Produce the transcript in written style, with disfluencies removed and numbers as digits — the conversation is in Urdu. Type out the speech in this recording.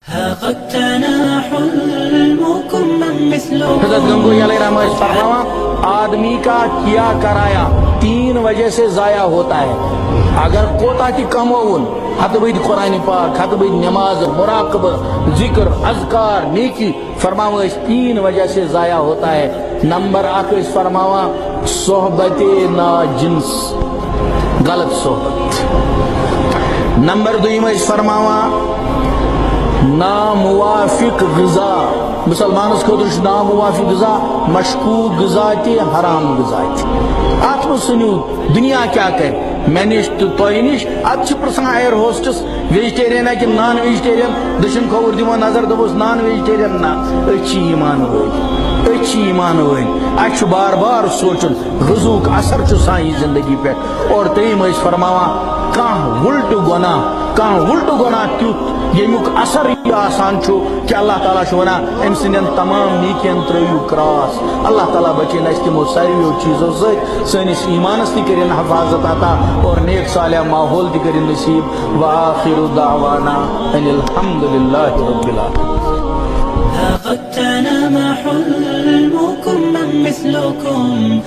قد تناح حلمكم من مثلكم. حضرت گنگوئی علیہ الرحمہ فرمایا آدمی کا کیا کرایا 3 وجہ سے ضائع ہوتا ہے. اگر کوتا کی کمون حتبید قرآن پاک حتبید نماز مراقبہ ذکر اذکار نیکی فرماوا اس 3 وجہ سے ضائع ہوتا ہے. نمبر 1 اس فرماوا صحبت نا جنس غلط صحبت. نمبر 2 اس فرماوا ناموافق غذا. مسلمانس خاطر ناموافق غذا مشکوک غذا تی حرام غذا تی. ات سنو دنیا کیا کر میں نش تو تہ نش ات پرسان ایئر ہوسٹس ویجیٹیرین ہے کہ نان ویجیٹیرین دشن کھور دمو نظر دبوس نان ویجیٹیرین نا اچھی ایمان ول اچھی ایمان ول اچھ بار بار سوچن غذوک اثر چھ سانی زندگی پہ. اور تیم اس فرماوا کان ولٹ گناہ تیت یمیک اثر یہ آسان چھو کہ اللہ تعالیٰ ونہ ام سندین تمام نیکین ترو کراس. اللہ تعالیٰ بچین اس تمو سارویو چیزوں سے سنس ایمانس تہ کرن حفاظت عطا اور نیک صالح ماحول تہ کرن نصیب. وآخر دعوانا ان الحمد للہ رب العالمین. قد تنام حلمكم من مثلكم